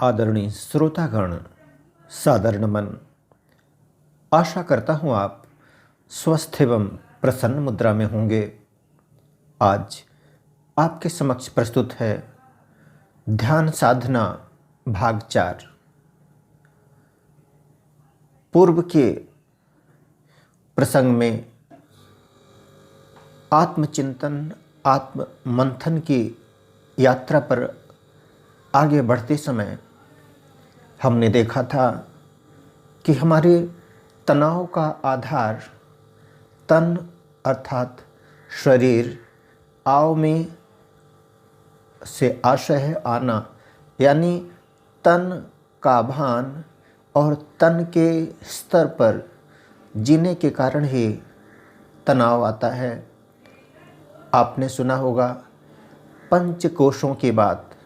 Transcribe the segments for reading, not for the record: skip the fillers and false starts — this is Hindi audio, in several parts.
आदरणीय श्रोतागण, सादर नमन। आशा करता हूँ आप स्वस्थ एवं प्रसन्न मुद्रा में होंगे। आज आपके समक्ष प्रस्तुत है ध्यान साधना भाग 4। पूर्व के प्रसंग में आत्मचिंतन आत्म मंथन की यात्रा पर आगे बढ़ते समय हमने देखा था कि हमारे तनाव का आधार तन अर्थात शरीर, आव में से आशय है आना, यानी तन का भान और तन के स्तर पर जीने के कारण ही तनाव आता है। आपने सुना होगा पंच कोशों की बात।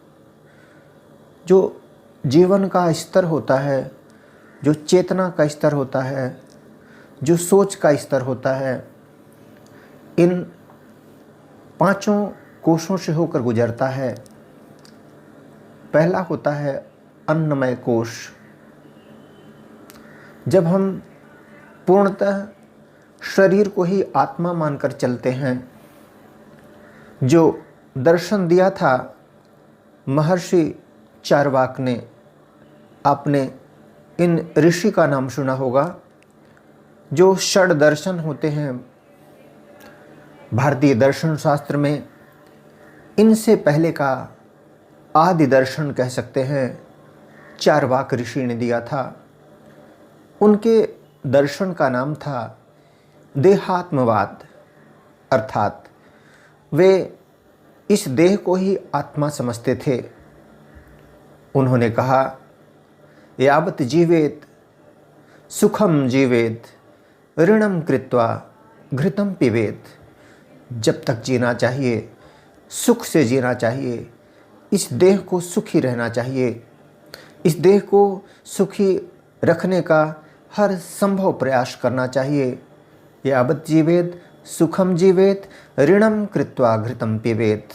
जो जीवन का स्तर होता है, जो चेतना का स्तर होता है, जो सोच का स्तर होता है, इन पांचों कोशों से होकर गुजरता है। पहला होता है अन्नमय कोश। जब हम पूर्णतः शरीर को ही आत्मा मानकर चलते हैं, जो दर्शन दिया था महर्षि चारवाक ने, आपने इन ऋषि का नाम सुना होगा, जो षड दर्शन होते हैं भारतीय दर्शन शास्त्र में। इनसे पहले का आदि दर्शन कह सकते हैं, चारवाक ऋषि ने दिया था। उनके दर्शन का नाम था देहात्मवाद, अर्थात वे इस देह को ही आत्मा समझते थे। उन्होंने कहा, यावत् जीवेत सुखम जीवेत ऋणम कृत्वा घृतम पिबेत। जब तक जीना चाहिए सुख से जीना चाहिए, इस देह को सुखी रहना चाहिए, इस देह को सुखी रखने का हर संभव प्रयास करना चाहिए। यावत् जीवेत सुखम जीवेत ऋणम कृत्वा घृतम पिबेत।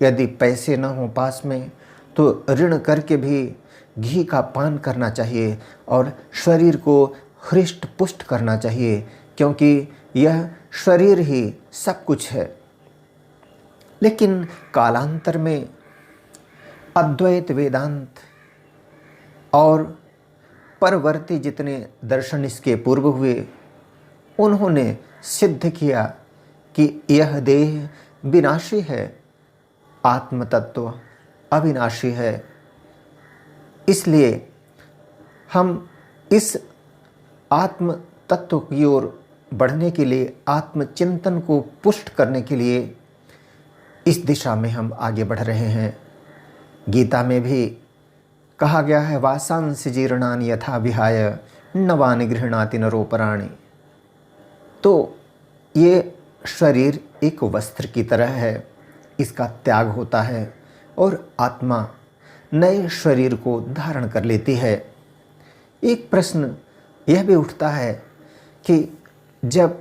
यदि पैसे न हो पास में तो ऋण करके भी घी का पान करना चाहिए और शरीर को हृष्ट पुष्ट करना चाहिए, क्योंकि यह शरीर ही सब कुछ है। लेकिन कालांतर में अद्वैत वेदांत और परवर्ती जितने दर्शन इसके पूर्व हुए, उन्होंने सिद्ध किया कि यह देह विनाशी है, आत्म तत्व अविनाशी है। इसलिए हम इस आत्म तत्व की ओर बढ़ने के लिए, आत्मचिंतन को पुष्ट करने के लिए इस दिशा में हम आगे बढ़ रहे हैं। गीता में भी कहा गया है, वासांसि जीर्णानि यथा विहाय नवानि गृह्णाति नरोपराणि। तो ये शरीर एक वस्त्र की तरह है, इसका त्याग होता है और आत्मा नए शरीर को धारण कर लेती है। एक प्रश्न यह भी उठता है कि जब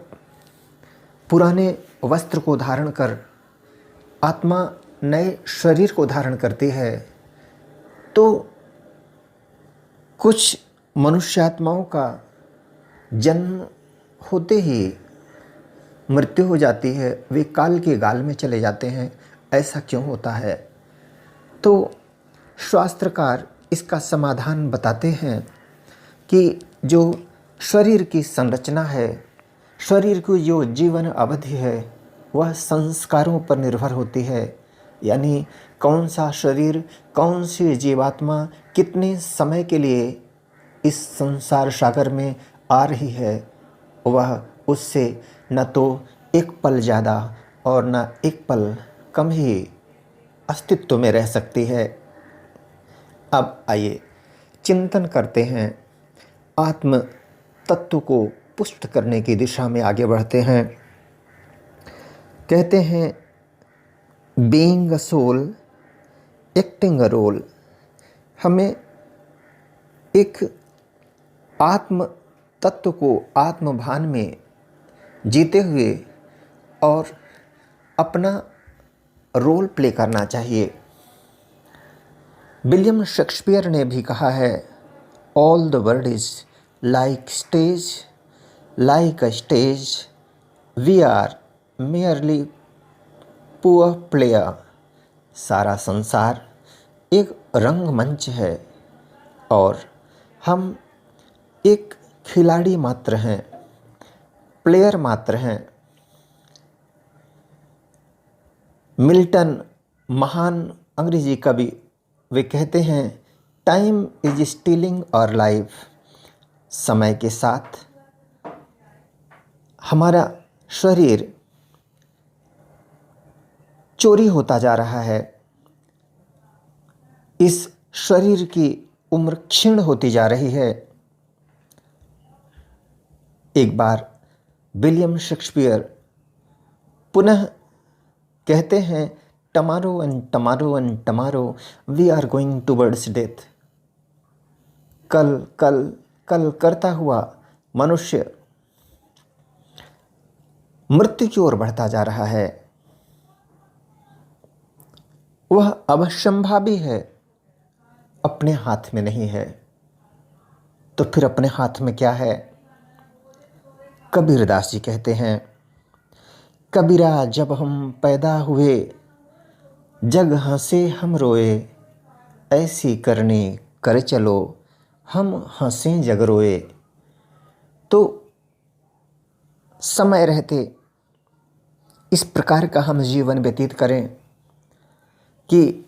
पुराने वस्त्र को धारण कर आत्मा नए शरीर को धारण करती है, तो कुछ मनुष्यात्माओं का जन्म होते ही मृत्यु हो जाती है, वे काल के गाल में चले जाते हैं। ऐसा क्यों होता है? तो शास्त्रकार इसका समाधान बताते हैं कि जो शरीर की संरचना है, शरीर की जो जीवन अवधि है, वह संस्कारों पर निर्भर होती है। यानी कौन सा शरीर, कौन सी जीवात्मा कितने समय के लिए इस संसार सागर में आ रही है, वह उससे न तो एक पल ज़्यादा और न एक पल कम ही अस्तित्व में रह सकती है। अब आइए चिंतन करते हैं, आत्म तत्व को पुष्ट करने की दिशा में आगे बढ़ते हैं। कहते हैं, being a soul acting a role. हमें एक आत्म तत्व को आत्मभान में जीते हुए और अपना रोल प्ले करना चाहिए। विलियम शेक्सपियर ने भी कहा है, all the world is like a stage, we are merely poor player. सारा संसार एक रंगमंच है और हम एक खिलाड़ी मात्र हैं, प्लेयर मात्र हैं। मिल्टन महान अंग्रेजी कवि, वे कहते हैं, time is stealing our life. समय के साथ हमारा शरीर चोरी होता जा रहा है, इस शरीर की उम्र क्षीण होती जा रही है। एक बार विलियम शेक्सपियर पुनः कहते हैं, tomorrow and tomorrow we are going towards death. कल कल कल करता हुआ मनुष्य मृत्यु की ओर बढ़ता जा रहा है। वह अवश्यंभावी है, अपने हाथ में नहीं है। तो फिर अपने हाथ में क्या है? कबीरदास जी कहते हैं, कबीरा जब हम पैदा हुए, जग हंसे हम रोए, ऐसी करनी कर चलो, हम हंसे जग रोए। तो समय रहते इस प्रकार का हम जीवन व्यतीत करें कि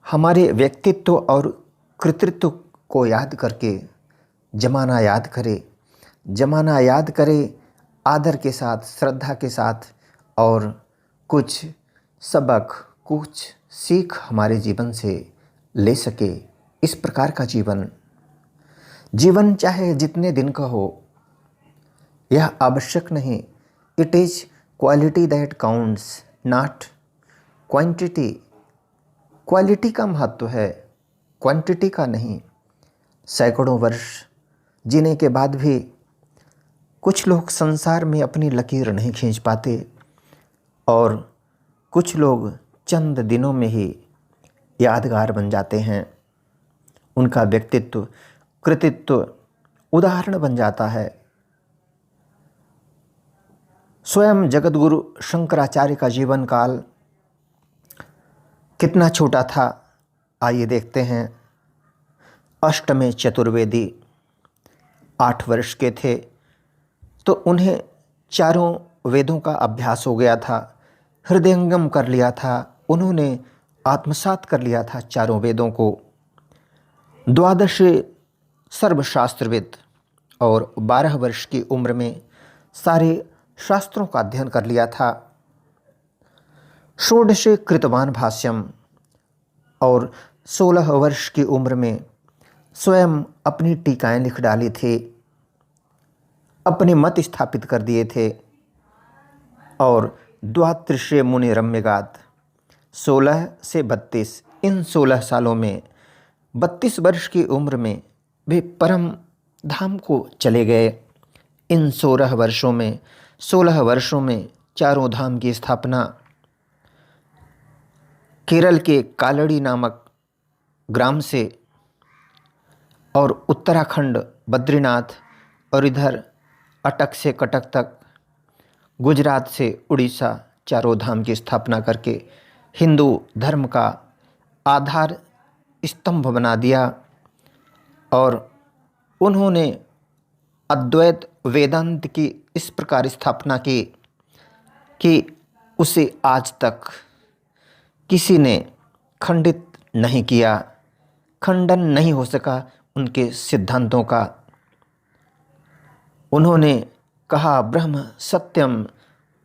हमारे व्यक्तित्व और कृतित्व को याद करके जमाना याद करे, आदर के साथ, श्रद्धा के साथ, और कुछ सबक, कुछ सीख हमारे जीवन से ले सके। इस प्रकार का जीवन चाहे जितने दिन का हो, यह आवश्यक नहीं। It is quality that counts, not quantity. Quality का महत्व है, क्वांटिटी का नहीं। सैकड़ों वर्ष जीने के बाद भी कुछ लोग संसार में अपनी लकीर नहीं खींच पाते और कुछ लोग चंद दिनों में ही यादगार बन जाते हैं। उनका व्यक्तित्व, कृतित्व उदाहरण बन जाता है। स्वयं जगतगुरु शंकराचार्य का जीवन काल कितना छोटा था, आइए देखते हैं। अष्टमे चतुर्वेदी 8 वर्ष के थे तो उन्हें चारों वेदों का अभ्यास हो गया था, हृदयंगम कर लिया था, उन्होंने आत्मसात कर लिया था चारों वेदों को। 12 सर्वशास्त्रविद और 12 वर्ष की उम्र में सारे शास्त्रों का अध्ययन कर लिया था। 16 कृतवान भाष्यम और 16 वर्ष की उम्र में स्वयं अपनी टीकाएं लिख डाली थी, अपने मत स्थापित कर दिए थे। और द्वात्रिशे मुनि रम्यगात 16 से 32, इन 16 सालों में 32 वर्ष की उम्र में वे परम धाम को चले गए। इन 16 वर्षों में चारों धाम की स्थापना केरल के कालड़ी नामक ग्राम से, और उत्तराखंड बद्रीनाथ, और इधर अटक से कटक तक, गुजरात से उड़ीसा, चारों धाम की स्थापना करके हिंदू धर्म का आधार स्तंभ बना दिया। और उन्होंने अद्वैत वेदांत की इस प्रकार स्थापना की कि उसे आज तक किसी ने खंडित नहीं किया, खंडन नहीं हो सका उनके सिद्धांतों का। उन्होंने कहा, ब्रह्म सत्यम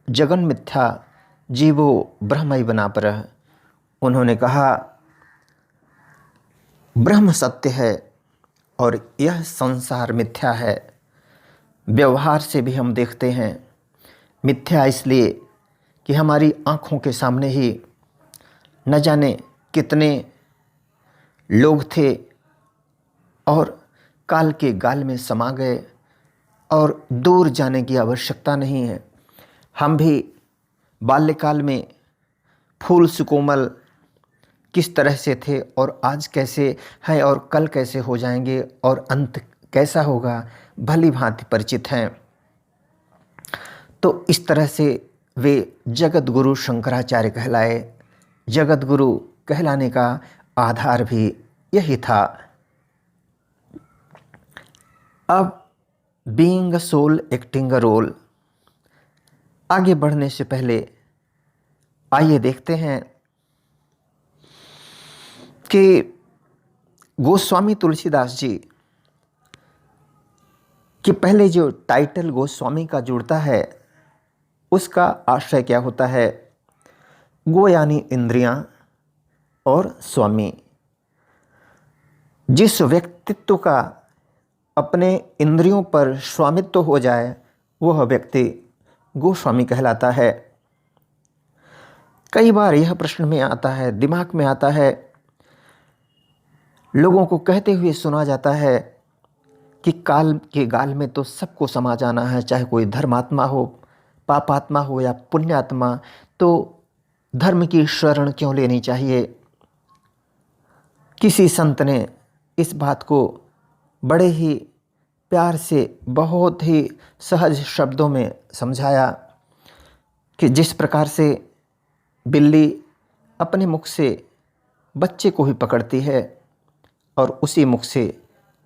जगन मिथ्या, जीवो ब्रह्मैव नापरः। उन्होंने कहा ब्रह्म सत्य है और यह संसार मिथ्या है। व्यवहार से भी हम देखते हैं मिथ्या इसलिए कि हमारी आँखों के सामने ही न जाने कितने लोग थे और काल के गाल में समा गए और दूर जाने की आवश्यकता नहीं है। हम भी बाल्यकाल में फूल सुकोमल किस तरह से थे और आज कैसे हैं और कल कैसे हो जाएंगे और अंत कैसा होगा, भली भांति परिचित हैं। तो इस तरह से वे जगत गुरु शंकराचार्य कहलाए। जगत गुरु कहलाने का आधार भी यही था। अब being a soul acting a role, आगे बढ़ने से पहले आइए देखते हैं कि गोस्वामी तुलसीदास जी कि पहले जो टाइटल गोस्वामी का जुड़ता है उसका आशय क्या होता है। गो यानी इंद्रियां और स्वामी। जिस व्यक्तित्व का अपने इंद्रियों पर स्वामित्व हो जाए वह व्यक्ति गोस्वामी कहलाता है। कई बार यह प्रश्न में आता है, दिमाग में आता है, लोगों को कहते हुए सुना जाता है कि काल के गाल में तो सबको समा जाना है, चाहे कोई धर्मात्मा हो, पापात्मा हो या पुण्यात्मा, तो धर्म की शरण क्यों लेनी चाहिए। किसी संत ने इस बात को बड़े ही प्यार से बहुत ही सहज शब्दों में समझाया कि जिस प्रकार से बिल्ली अपने मुख से बच्चे को भी पकड़ती है और उसी मुख से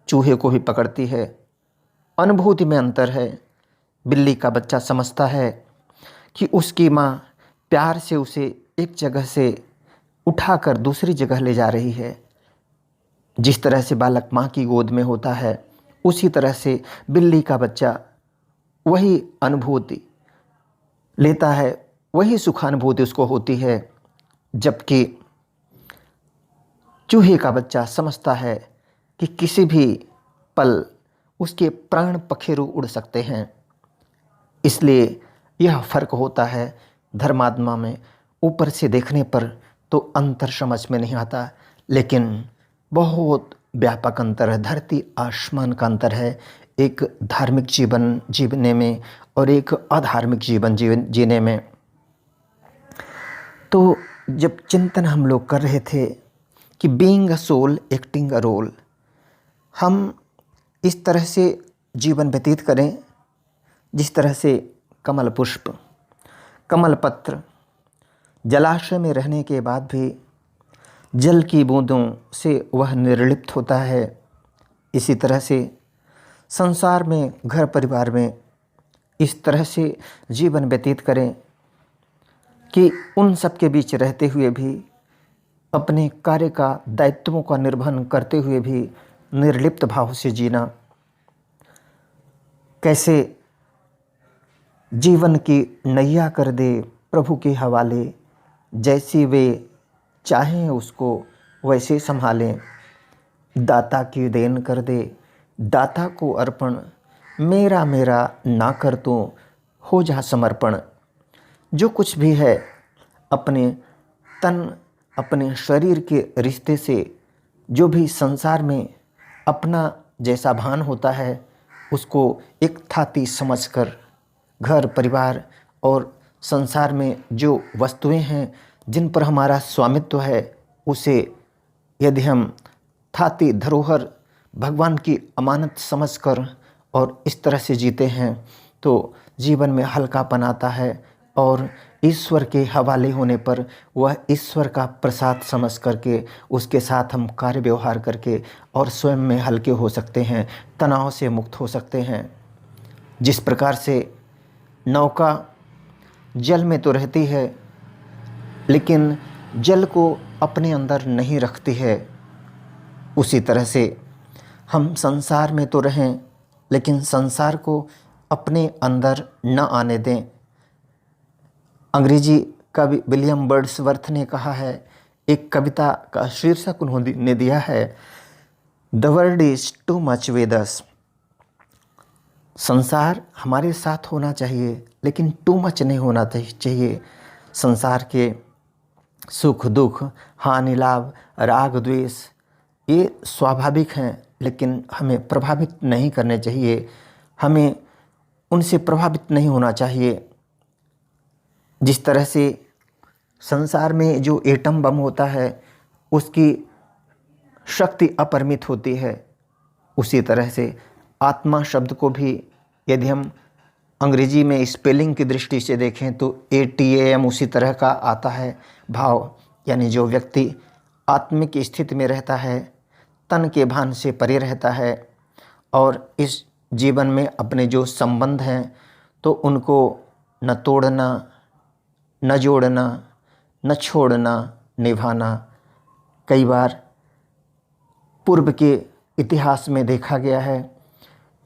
चूहे को भी पकड़ती है, अनुभूति में अंतर है। बिल्ली का बच्चा समझता है कि उसकी माँ प्यार से उसे एक जगह से उठाकर दूसरी जगह ले जा रही है। जिस तरह से बालक माँ की गोद में होता है उसी तरह से बिल्ली का बच्चा वही अनुभूति लेता है, वही सुखानुभूति उसको होती है। जबकि चूहे का बच्चा समझता है कि किसी भी पल उसके प्राण पखेरु उड़ सकते हैं। इसलिए यह फर्क होता है धर्मात्मा में। ऊपर से देखने पर तो अंतर समझ में नहीं आता, लेकिन बहुत व्यापक अंतर है, धरती आसमान का अंतर है एक धार्मिक जीवन जीने में और एक अधार्मिक जीवन जीने में। तो जब चिंतन हम लोग कर रहे थे कि being a soul acting a role, हम इस तरह से जीवन व्यतीत करें जिस तरह से कमल पुष्प, कमल पत्र जलाशय में रहने के बाद भी जल की बूंदों से वह निर्लिप्त होता है। इसी तरह से संसार में, घर परिवार में इस तरह से जीवन व्यतीत करें कि उन सब के बीच रहते हुए भी, अपने कार्य का, दायित्वों का निर्वहन करते हुए भी निर्लिप्त भाव से जीना। कैसे जीवन की नैया कर दे प्रभु के हवाले, जैसी वे चाहें उसको वैसे संभालें। दाता की देन कर दे, दाता को अर्पण, मेरा मेरा ना कर तो हो जा समर्पण। जो कुछ भी है अपने तन, अपने शरीर के रिश्ते से, जो भी संसार में अपना जैसा भान होता है उसको एक थाती समझकर घर परिवार और संसार में जो वस्तुएं हैं जिन पर हमारा स्वामित्व है उसे यदि हम थाती धरोहर भगवान की अमानत समझकर और इस तरह से जीते हैं तो जीवन में हल्कापन आता है और ईश्वर के हवाले होने पर वह ईश्वर का प्रसाद समझ करके उसके साथ हम कार्य व्यवहार करके और स्वयं में हल्के हो सकते हैं, तनाव से मुक्त हो सकते हैं। जिस प्रकार से नौका जल में तो रहती है लेकिन जल को अपने अंदर नहीं रखती है, उसी तरह से हम संसार में तो रहें लेकिन संसार को अपने अंदर न आने दें। अंग्रेजी कवि विलियम वर्ड्सवर्थ ने कहा है, एक कविता का शीर्षक उन्होंने दिया है, the world is too much with us. संसार हमारे साथ होना चाहिए लेकिन टू मच नहीं होना चाहिए। संसार के सुख दुख, हानि लाभ, राग द्वेष ये स्वाभाविक हैं लेकिन हमें प्रभावित नहीं करने चाहिए, हमें उनसे प्रभावित नहीं होना चाहिए। जिस तरह से संसार में जो एटम बम होता है उसकी शक्ति अपरिमित होती है। उसी तरह से आत्मा शब्द को भी यदि हम अंग्रेजी में स्पेलिंग की दृष्टि से देखें तो ATAM उसी तरह का आता है भाव, यानी जो व्यक्ति आत्मिक स्थिति में रहता है, तन के भान से परे रहता है और इस जीवन में अपने जो संबंध हैं तो उनको न तोड़ना, न जोड़ना, न छोड़ना, निभाना। कई बार पूर्व के इतिहास में देखा गया है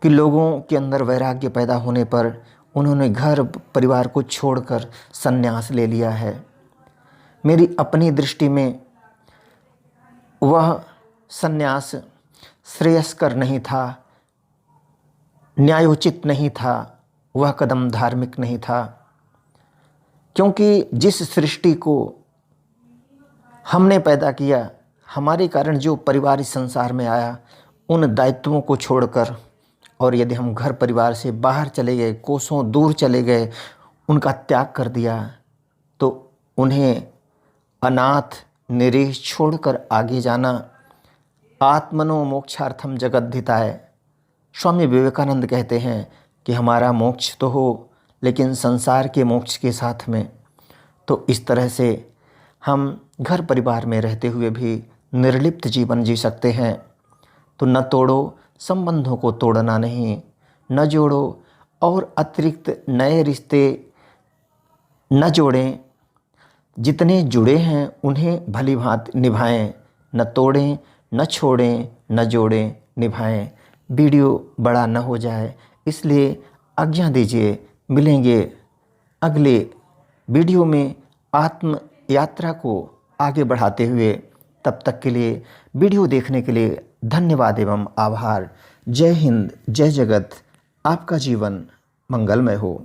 कि लोगों के अंदर वैराग्य पैदा होने पर उन्होंने घर परिवार को छोड़कर संन्यास ले लिया है। मेरी अपनी दृष्टि में वह संन्यास श्रेयस्कर नहीं था, न्यायोचित नहीं था, वह कदम धार्मिक नहीं था, क्योंकि जिस सृष्टि को हमने पैदा किया, हमारे कारण जो परिवार इस संसार में आया, उन दायित्वों को छोड़कर और यदि हम घर परिवार से बाहर चले गए, कोसों दूर चले गए, उनका त्याग कर दिया, तो उन्हें अनाथ निरीह छोड़कर आगे जाना आत्मनो मोक्षार्थम जगद्धिताय। स्वामी विवेकानंद कहते हैं कि हमारा मोक्ष तो हो, लेकिन संसार के मोक्ष के साथ में। तो इस तरह से हम घर परिवार में रहते हुए भी निर्लिप्त जीवन जी सकते हैं। तो न तोड़ो, संबंधों को तोड़ना नहीं, न जोड़ो और अतिरिक्त नए रिश्ते न जोड़ें। जितने जुड़े हैं उन्हें भली भांति निभाएं, न तोड़ें, न छोड़ें, न जोड़ें, निभाएं। वीडियो बड़ा न हो जाए, इसलिए आज्ञा दीजिए। मिलेंगे अगले वीडियो में आत्म यात्रा को आगे बढ़ाते हुए। तब तक के लिए वीडियो देखने के लिए धन्यवाद एवं आभार। जय हिंद, जय जगत। आपका जीवन मंगलमय हो।